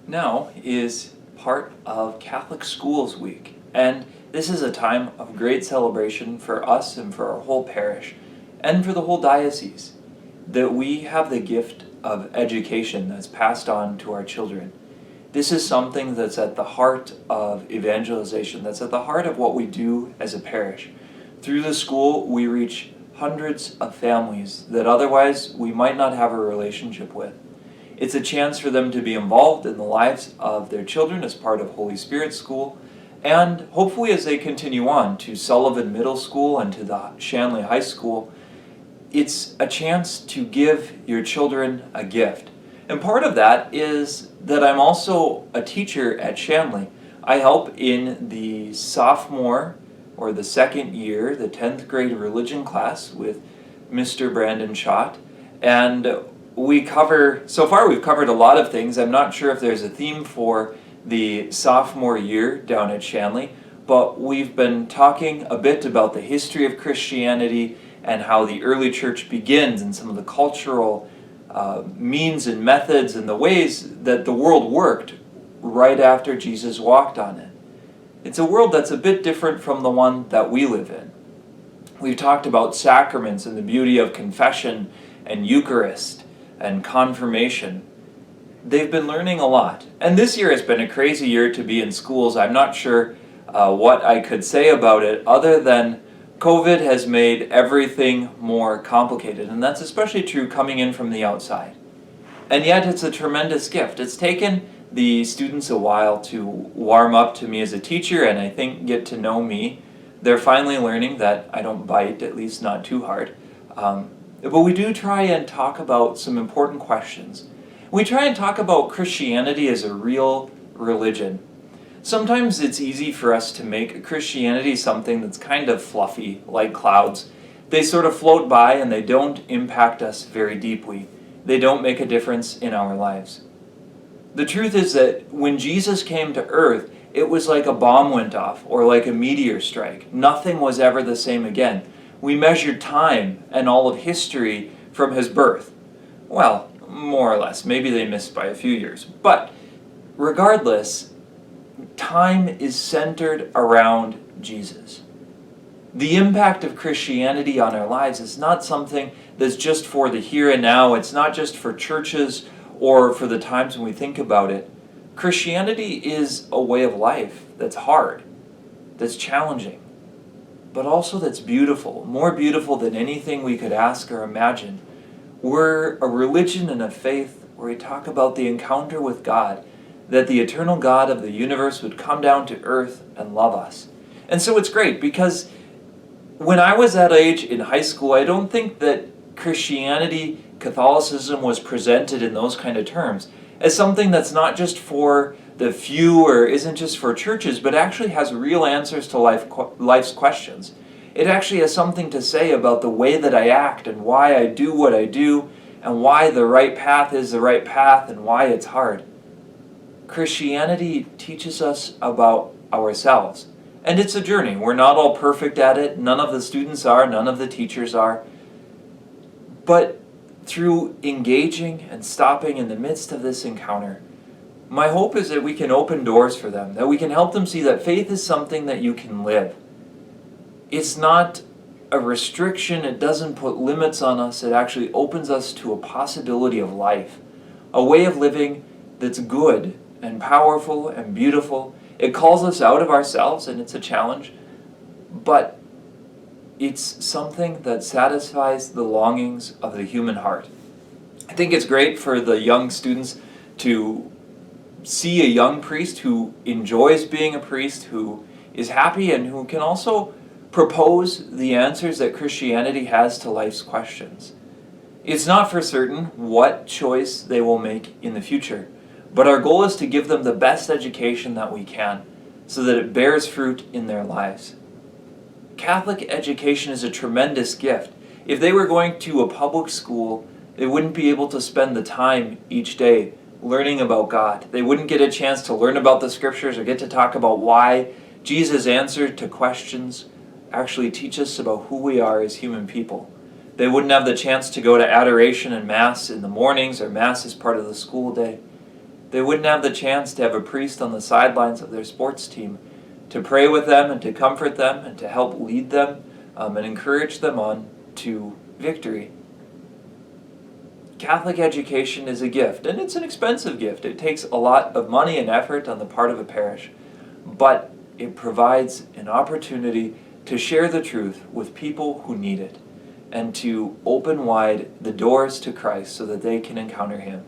now is part of Catholic Schools Week, and this is a time of great celebration for us and for our whole parish and for the whole diocese, that we have the gift of education that's passed on to our children. This is something that's at the heart of evangelization, that's at the heart of what we do as a parish. Through the school, we reach hundreds of families that otherwise we might not have a relationship with. It's a chance for them to be involved in the lives of their children as part of Holy Spirit School, and hopefully as they continue on to Sullivan Middle School and to the Shanley High School, it's a chance to give your children a gift. And part of that is that I'm also a teacher at Shanley. I help in the sophomore or the second year, the 10th grade religion class with Mr. Brandon Schott. And we've covered a lot of things. I'm not sure if there's a theme for the sophomore year down at Shanley, but we've been talking a bit about the history of Christianity and how the early church begins and some of the cultural means and methods and the ways that the world worked right after Jesus walked on it. It's a world that's a bit different from the one that we live in. We've talked about sacraments and the beauty of confession and Eucharist and confirmation. They've been learning a lot. And this year has been a crazy year to be in schools. I'm not sure what I could say about it other than COVID has made everything more complicated, and that's especially true coming in from the outside. And yet it's a tremendous gift. It's taken the students a while to warm up to me as a teacher and I think get to know me. They're finally learning that I don't bite, at least not too hard. But we do try and talk about some important questions. We try and talk about Christianity as a real religion. Sometimes it's easy for us to make Christianity something that's kind of fluffy, like clouds. They sort of float by and they don't impact us very deeply. They don't make a difference in our lives. The truth is that when Jesus came to earth, it was like a bomb went off or like a meteor strike. Nothing was ever the same again. We measured time and all of history from his birth. Well, more or less. Maybe they missed by a few years. But regardless, time is centered around Jesus. The impact of Christianity on our lives is not something that's just for the here and now. It's not just for churches or for the times when we think about it. Christianity is a way of life that's hard, that's challenging, but also that's beautiful, more beautiful than anything we could ask or imagine. We're a religion and a faith where we talk about the encounter with God, that the eternal God of the universe would come down to earth and love us. And so it's great because when I was that age in high school, I don't think that Christianity, Catholicism was presented in those kind of terms as something that's not just for the few or isn't just for churches, but actually has real answers to life's questions. It actually has something to say about the way that I act and why I do what I do and why the right path is the right path and why it's hard. Christianity teaches us about ourselves. And it's a journey. We're not all perfect at it. None of the students are. None of the teachers are. But through engaging and stopping in the midst of this encounter, my hope is that we can open doors for them, that we can help them see that faith is something that you can live. It's not a restriction. It doesn't put limits on us. It actually opens us to a possibility of life, a way of living that's good and powerful and beautiful. It calls us out of ourselves, and it's a challenge, but it's something that satisfies the longings of the human heart. I think it's great for the young students to see a young priest who enjoys being a priest, who is happy, and who can also propose the answers that Christianity has to life's questions. It's not for certain what choice they will make in the future, but our goal is to give them the best education that we can so that it bears fruit in their lives. Catholic education is a tremendous gift. If they were going to a public school, they wouldn't be able to spend the time each day learning about God. They wouldn't get a chance to learn about the scriptures or get to talk about why Jesus' answer to questions actually teach us about who we are as human people. They wouldn't have the chance to go to adoration and Mass in the mornings or Mass as part of the school day. They wouldn't have the chance to have a priest on the sidelines of their sports team to pray with them and to comfort them and to help lead them and encourage them on to victory. Catholic education is a gift, and it's an expensive gift. It takes a lot of money and effort on the part of a parish, but it provides an opportunity to share the truth with people who need it and to open wide the doors to Christ so that they can encounter Him.